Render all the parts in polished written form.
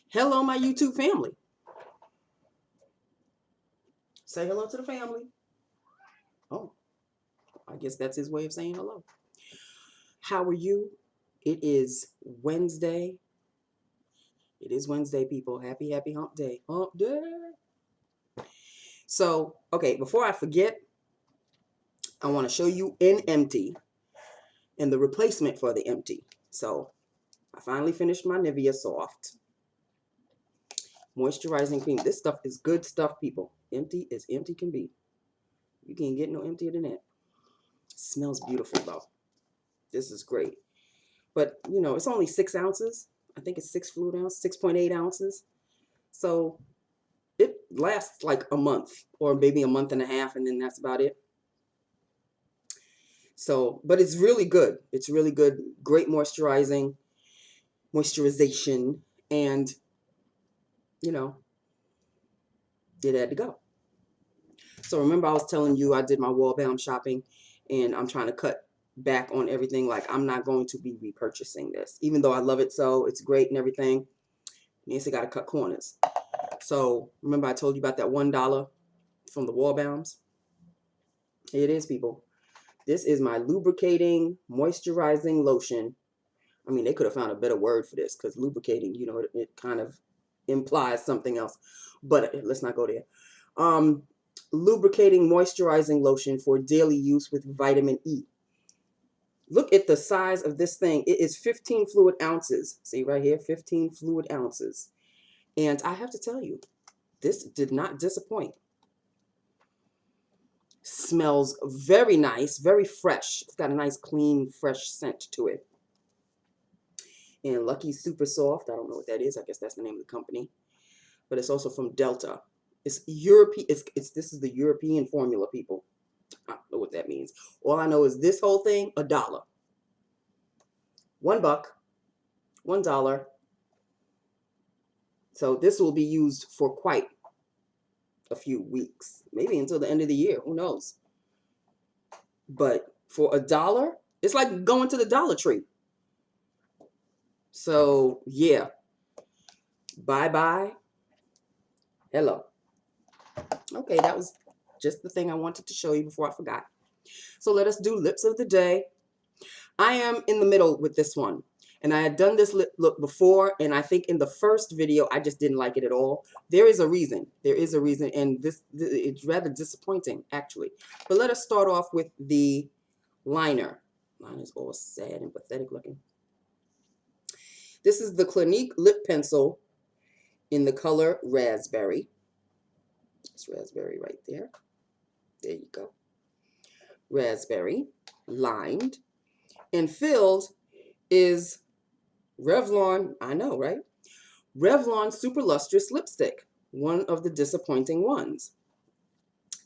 Hello, my YouTube family. Say hello to the family. Oh, I guess that's his way of saying hello. How are you? It is Wednesday. It is Wednesday, people. Happy hump day. Hump day. So, okay, before I forget, I want to show you an empty and the replacement for the empty. So, I finally finished my Nivea Soft Moisturizing Cream. This stuff is good stuff, people. Empty as empty can be. You can't get no emptier than that. Smells beautiful, though. This is great. But, you know, it's only 6 ounces. I think it's 6 fluid ounces, 6.8 ounces. So it lasts like a month or maybe a month and a half, and then that's about it. So, but it's really good. It's really good. Great moisturization, and, you know, it had to go. So remember I was telling you I did my wall balm shopping, and I'm trying to cut back on everything. Like, I'm not going to be repurchasing this, even though I love it so. It's great and everything. Nancy got to cut corners. So remember I told you about that $1 from the wall balms? Here it is, people. This is my lubricating moisturizing lotion. I mean, they could have found a better word for this, because lubricating, you know, it kind of implies something else. But let's not go there. Lubricating moisturizing lotion for daily use with vitamin E. Look at the size of this thing. It is 15 fluid ounces. See right here, 15 fluid ounces. And I have to tell you, this did not disappoint. Smells very nice, very fresh. It's got a nice, clean, fresh scent to it. And Lucky Super Soft. I don't know what that is. I guess that's the name of the company. But it's also from Delta. It's European. This is the European formula, people. I don't know what that means. All I know is this whole thing, $1. $1. $1. So this will be used for quite a few weeks, maybe until the end of the year. Who knows? But for $1, it's like going to the Dollar Tree. So yeah, bye. Hello. Okay, that was just the thing I wanted to show you before I forgot. So let us do lips of the day. I am in the middle with this one. And I had done this lip look before, and I think in the first video, I just didn't like it at all. There is a reason. There is a reason, and it's rather disappointing, actually. But let us start off with the liner. Mine is all sad and pathetic looking. This is the Clinique Lip Pencil in the color Raspberry. It's raspberry right there. There you go. Raspberry, lined, and filled is Revlon, I know, right? Revlon Super Lustrous Lipstick, one of the disappointing ones.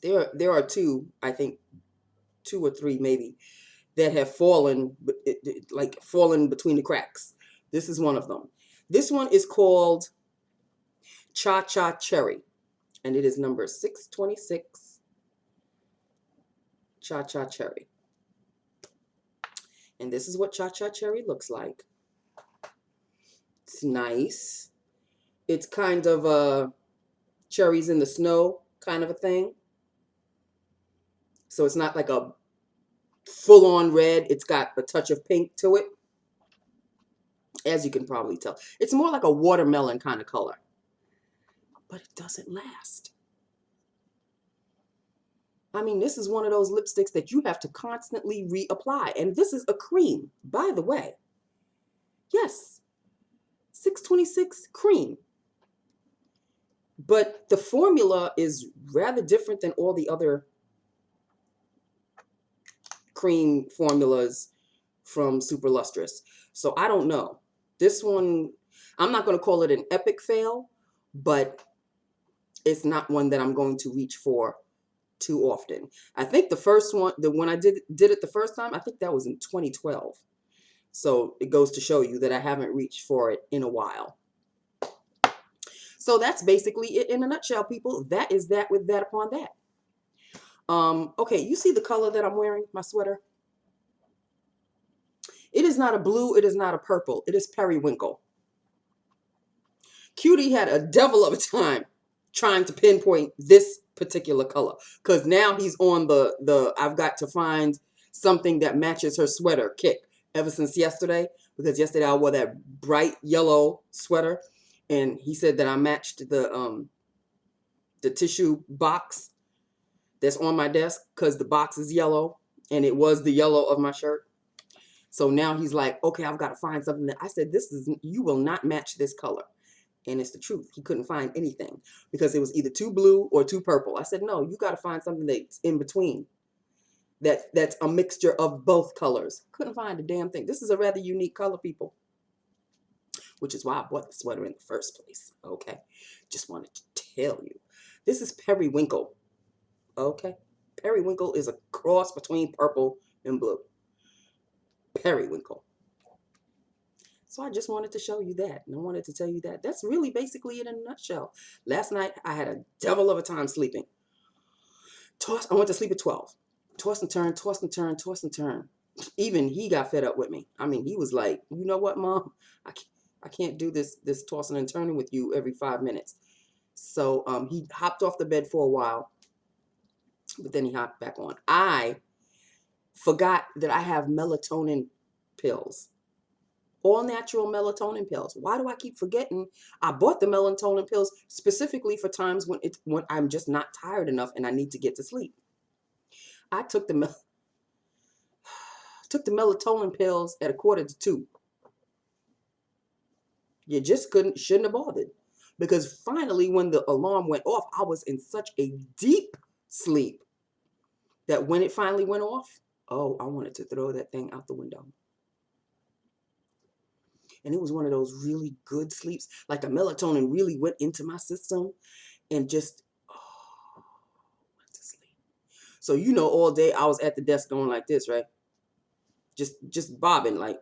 There are two, I think, 2 or 3 maybe, that have fallen, like fallen between the cracks. This is one of them. This one is called Cha Cha Cherry, and it is number 626. Cha Cha Cherry. And this is what Cha Cha Cherry looks like. It's nice. It's kind of a cherries in the snow kind of a thing. So it's not like a full-on red. It's got a touch of pink to it, as you can probably tell. It's more like a watermelon kind of color, but it doesn't last. I mean, this is one of those lipsticks that you have to constantly reapply. And this is a cream, by the way. Yes, 626 cream. But the formula is rather different than all the other cream formulas from Super Lustrous. So I don't know. This one, I'm not going to call it an epic fail, but it's not one that I'm going to reach for too often. I think the first one, when I did it the first time, I think that was in 2012. So it goes to show you that I haven't reached for it in a while. So that's basically it in a nutshell, people. That is that with that upon that. Okay, you see the color that I'm wearing, my sweater? It is not a blue, it is not a purple, it is periwinkle. Cutie had a devil of a time trying to pinpoint this particular color, because now he's on the I've got to find something that matches her sweater kick ever since yesterday, because yesterday I wore that bright yellow sweater, and he said that I matched the tissue box that's on my desk, because the box is yellow and it was the yellow of my shirt. So now he's like, okay, I've got to find something that I said, you will not match this color. And it's the truth. He couldn't find anything because it was either too blue or too purple. I said, no, you got to find something that's in between. That's a mixture of both colors. Couldn't find a damn thing. This is a rather unique color, people, which is why I bought the sweater in the first place. Okay. Just wanted to tell you. This is periwinkle. Okay. Periwinkle is a cross between purple and blue. Periwinkle. So I just wanted to show you that. And I wanted to tell you that. That's really basically it in a nutshell. Last night, I had a devil of a time sleeping. I went to sleep at 12. Toss and turn, toss and turn, toss and turn. Even he got fed up with me. I mean, he was like, you know what, Mom? I can't do this tossing and turning with you every 5 minutes. So he hopped off the bed for a while. But then he hopped back on. I forgot that I have melatonin pills. All natural melatonin pills. Why do I keep forgetting? I bought the melatonin pills specifically for times when I'm just not tired enough and I need to get to sleep. I took the melatonin pills at 1:45. You just shouldn't have bothered, because finally when the alarm went off, I was in such a deep sleep that when it finally went off, oh, I wanted to throw that thing out the window. And it was one of those really good sleeps. Like the melatonin really went into my system and just, went to sleep. So, all day I was at the desk going like this, right? Just bobbing like,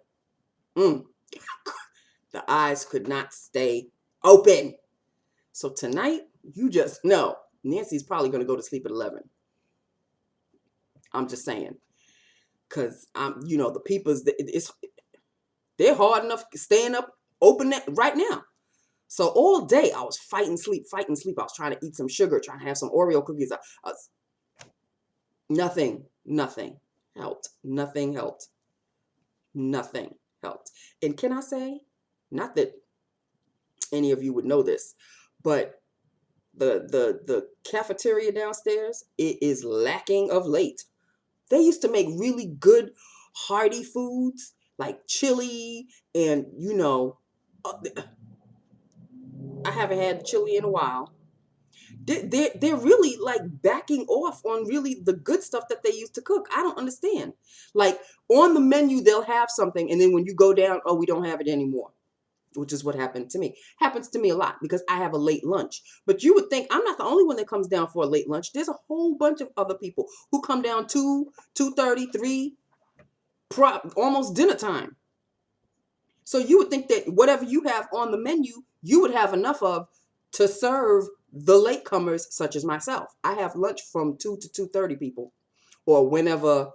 The eyes could not stay open. So tonight, you just know Nancy's probably going to go to sleep at 11. I'm just saying. Because, the people's, they're hard enough staying up open right now. So all day I was fighting sleep. I was trying to eat some sugar, trying to have some Oreo cookies. Nothing helped. Nothing helped. And can I say, not that any of you would know this, but the cafeteria downstairs, it is lacking of late. They used to make really good hearty foods like chili and, I haven't had chili in a while. They're really like backing off on really the good stuff that they used to cook. I don't understand. Like on the menu, they'll have something, and then when you go down, oh, we don't have it anymore, which is what happened to me. Happens to me a lot because I have a late lunch. But you would think I'm not the only one that comes down for a late lunch. There's a whole bunch of other people who come down 2:30, 3, almost dinner time. So you would think that whatever you have on the menu, you would have enough of to serve the latecomers such as myself. I have lunch from 2 to 2:30, people, or whenever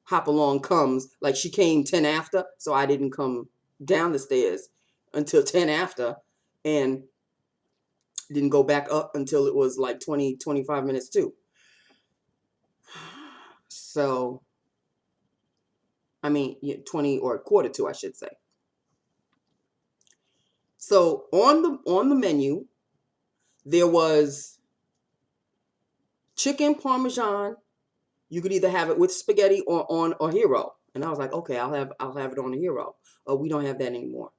Hop Along comes. Like she came 10 after, so I didn't come down the stairs until 10 after, and didn't go back up until it was like 20, 25 minutes too. So, I mean, 20 or 1:45, I should say. So on the menu, there was chicken parmesan. You could either have it with spaghetti or on a hero. And I was like, okay, I'll have it on a hero. Oh, we don't have that anymore.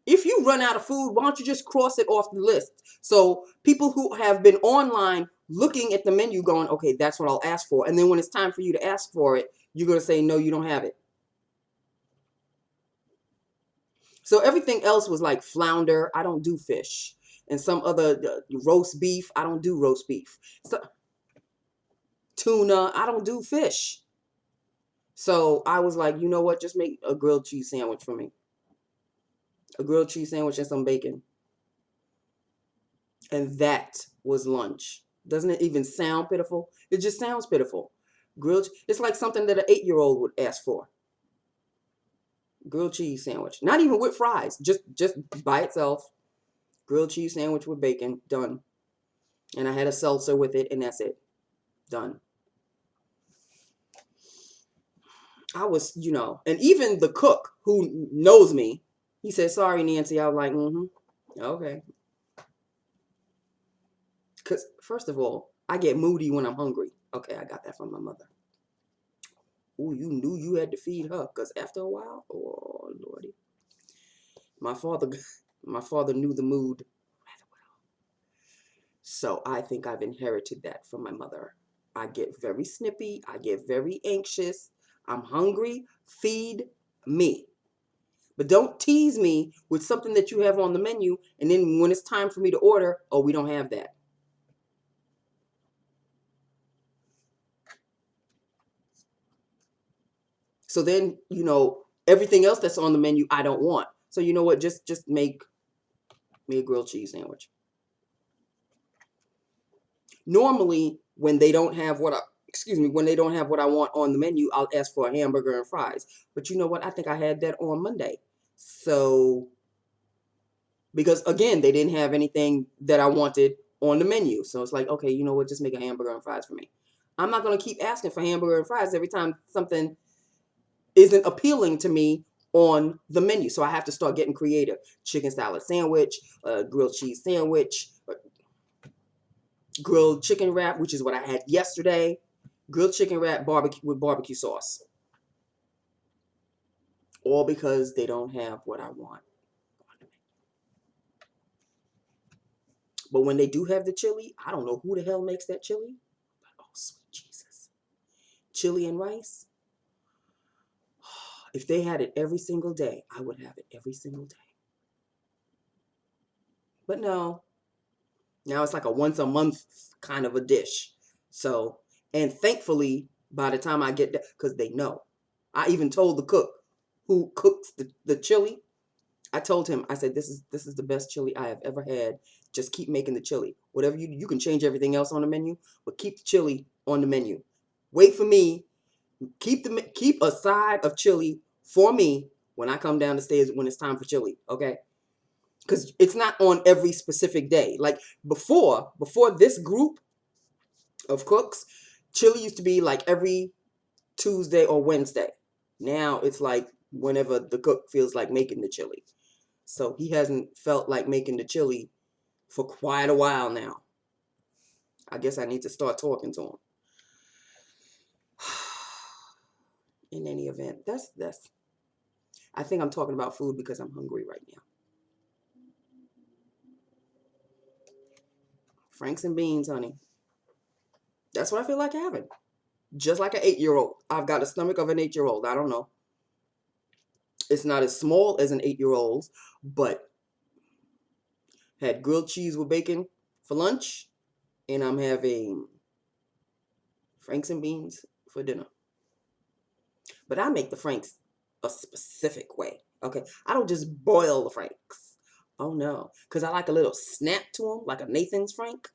If you run out of food, why don't you just cross it off the list? So people who have been online looking at the menu going, okay, that's what I'll ask for. And then when it's time for you to ask for it, you're going to say, no, you don't have it. So everything else was like flounder. I don't do fish. And some other roast beef. I don't do roast beef. So, tuna. I don't do fish. So I was like, you know what? Just make a grilled cheese sandwich for me. A grilled cheese sandwich and some bacon. And that was lunch. Doesn't it even sound pitiful? It just sounds pitiful. Grilled. It's like something that an 8-year-old would ask for. Grilled cheese sandwich. Not even with fries. Just by itself. Grilled cheese sandwich with bacon. Done. And I had a seltzer with it, and that's it. Done. I was, and even the cook who knows me, he said, sorry, Nancy. I was like, okay. Because, first of all, I get moody when I'm hungry. Okay, I got that from my mother. Ooh, you knew you had to feed her. Because after a while, oh, Lordy. My father knew the mood rather well. So I think I've inherited that from my mother. I get very snippy. I get very anxious. I'm hungry. Feed me. But don't tease me with something that you have on the menu, and then when it's time for me to order, oh, we don't have that. So then, everything else that's on the menu, I don't want. So you know what? Just make me a grilled cheese sandwich. Normally, when they don't have what I want on the menu, I'll ask for a hamburger and fries. But you know what? I think I had that on Monday. So, because again, they didn't have anything that I wanted on the menu. So it's like, okay, you know what? Just make a hamburger and fries for me. I'm not going to keep asking for hamburger and fries every time something isn't appealing to me on the menu. So I have to start getting creative. Chicken salad sandwich, grilled cheese sandwich, grilled chicken wrap, which is what I had yesterday. Grilled chicken wrap barbecue with barbecue sauce. All because they don't have what I want. But when they do have the chili, I don't know who the hell makes that chili. But oh, sweet Jesus. Chili and rice. If they had it every single day, I would have it every single day. But no. Now it's like a once a month kind of a dish. So, and thankfully, by the time I get that, because they know. I even told the cook who cooks the chili. I told him, I said, this is the best chili I have ever had. Just keep making the chili. Whatever you can change everything else on the menu, but keep the chili on the menu. Wait for me. Keep a side of chili for me when I come down the stairs when it's time for chili. Okay. Because it's not on every specific day. Like before this group of cooks, chili used to be like every Tuesday or Wednesday. Now it's like whenever the cook feels like making the chili. So he hasn't felt like making the chili for quite a while now. I guess I need to start talking to him. In any event, that's I think I'm talking about food because I'm hungry right now. Franks and beans, honey. That's what I feel like having. Just like an 8-year-old. I've got a stomach of an 8-year-old. I don't know. It's not as small as an 8-year-old's, but had grilled cheese with bacon for lunch, and I'm having Franks and beans for dinner. But I make the Franks a specific way. Okay, I don't just boil the Franks. Oh no, because I like a little snap to them, like a Nathan's Frank.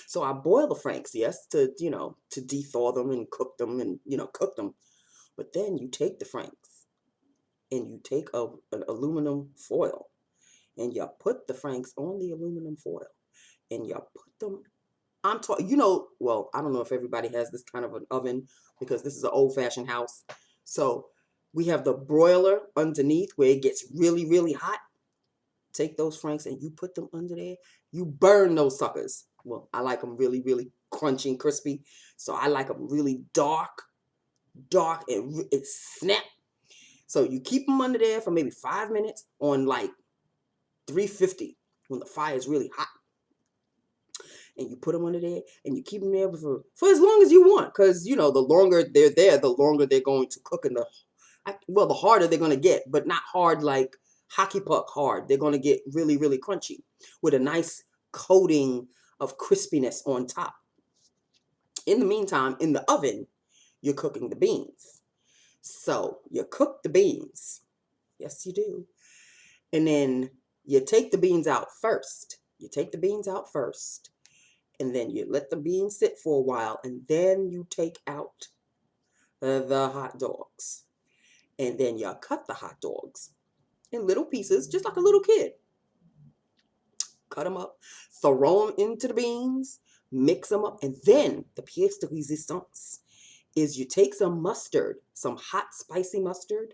So I boil the Franks, yes, to de-thaw them and cook them and cook them. But then you take the Franks and you take an aluminum foil and you put the Franks on the aluminum foil and you put them. I'm talking, well, I don't know if everybody has this kind of an oven because this is an old-fashioned house. So we have the broiler underneath where it gets really, really hot. Take those Franks and you put them under there. You burn those suckers. Well, I like them really, really crunchy and crispy. So I like them really dark, and it snap. So you keep them under there for maybe 5 minutes on like 350 when the fire is really hot. And you put them under there and you keep them there for as long as you want. Because, the longer they're there, the longer they're going to cook. And the harder they're going to get. But not hard like hockey puck hard. They're going to get really, really crunchy with a nice coating of crispiness on top. In the meantime, in the oven, you're cooking the beans. So you cook the beans. Yes, you do. And then you take the beans out first. And then you let the beans sit for a while. And then you take out the hot dogs. And then you cut the hot dogs in little pieces, just like a little kid. Cut them up, throw them into the beans, mix them up, and then the pièce de résistance is you take some mustard, some hot spicy mustard,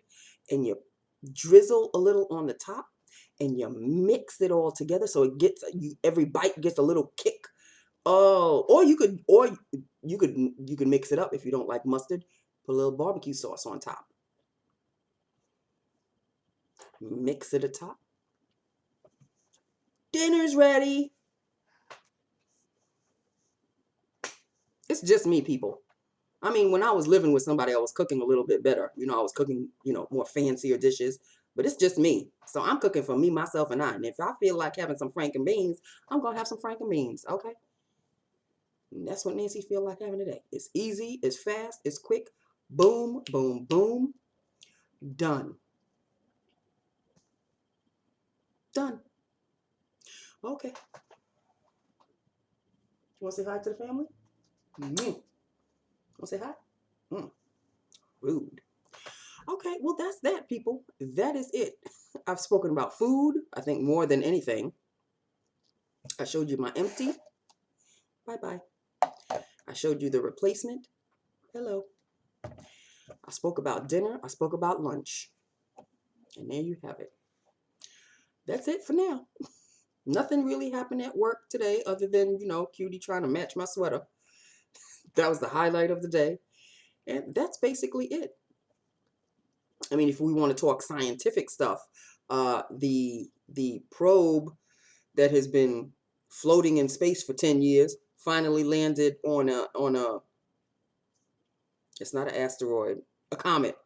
and you drizzle a little on the top, and you mix it all together so it gets every bite gets a little kick. Oh, or you could mix it up if you don't like mustard. Put a little barbecue sauce on top. Mix it atop. Dinner's ready. It's just me, people. I mean, when I was living with somebody, I was cooking a little bit better. You know, I was cooking, more fancier dishes. But it's just me. So I'm cooking for me, myself, and I. And if I feel like having some franken beans, I'm going to have some franken beans, okay? And that's what Nancy feel like having today. It's easy, it's fast, it's quick. Boom, boom, boom. Done. Done. Okay. You want to say hi to the family? Want to say hi? Rude. Okay, well, that's that, people. That is it. I've spoken about food, I think, more than anything. I showed you my empty. Bye-bye. I showed you the replacement. Hello. I spoke about dinner. I spoke about lunch. And there you have it. That's it for now. Nothing really happened at work today other than, Cutie trying to match my sweater. That was the highlight of the day. And that's basically it. I mean, if we want to talk scientific stuff, the probe that has been floating in space for 10 years finally landed on a it's not an asteroid, a comet.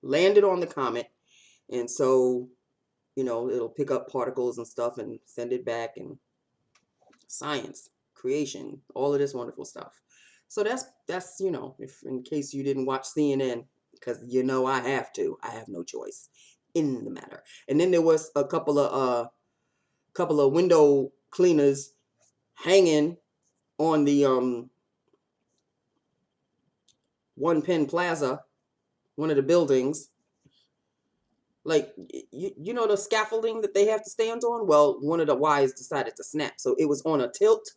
Landed on the comet, and so it'll pick up particles and stuff and send it back, and science, creation, all of this wonderful stuff. So that's if in case you didn't watch CNN, because I have to. I have no choice in the matter. And then there was a couple of window cleaners hanging on the One Penn Plaza, one of the buildings. Like, the scaffolding that they have to stand on? Well, one of the wires decided to snap. So it was on a tilt.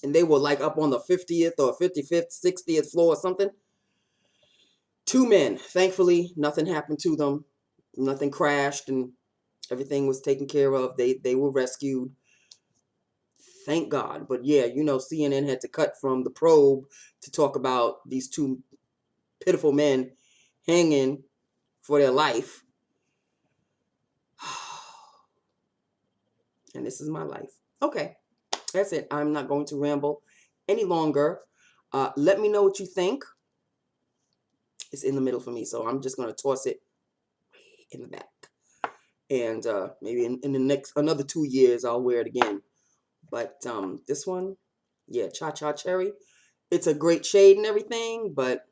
And they were like up on the 50th or 55th, 60th floor or something. 2 men. Thankfully, nothing happened to them. Nothing crashed and everything was taken care of. They were rescued. Thank God. But yeah, CNN had to cut from the probe to talk about these 2 pitiful men hanging for their life. And this is my life. Okay, that's it. I'm not going to ramble any longer. Let me know what you think. It's in the middle for me, so I'm just going to toss it in the back. And maybe in the next another 2 years, I'll wear it again. But this one, yeah, Cha Cha Cherry. It's a great shade and everything, but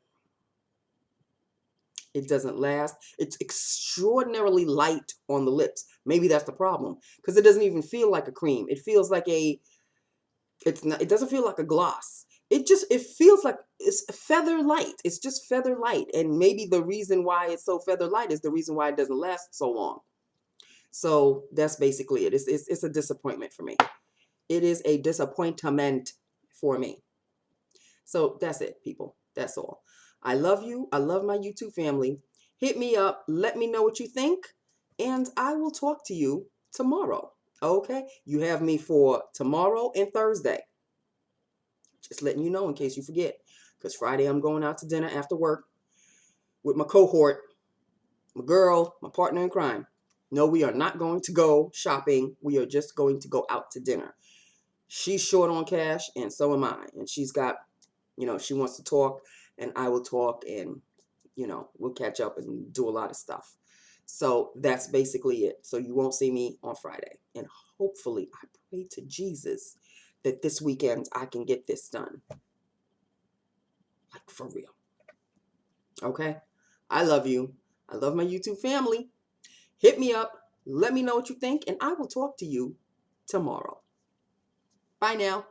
it doesn't last. It's extraordinarily light on the lips. Maybe that's the problem, because it doesn't even feel like a cream. It feels like it doesn't feel like a gloss. It feels like it's feather light. It's just feather light. And maybe the reason why it's so feather light is the reason why it doesn't last so long. So that's basically it. It's a disappointment for me. It is a disappointment for me. So that's it, people. That's all. I love you. I love my YouTube family. Hit me up. Let me know what you think. And I will talk to you tomorrow. Okay? You have me for tomorrow and Thursday. Just letting you know in case you forget. Because Friday I'm going out to dinner after work with my cohort, my girl, my partner in crime. No, we are not going to go shopping. We are just going to go out to dinner. She's short on cash, and so am I. And she's got, she wants to talk, and I will talk, and, we'll catch up and do a lot of stuff. So that's basically it. So you won't see me on Friday. And hopefully, I pray to Jesus that this weekend I can get this done. Like, for real. Okay? I love you. I love my YouTube family. Hit me up. Let me know what you think, and I will talk to you tomorrow. Bye now.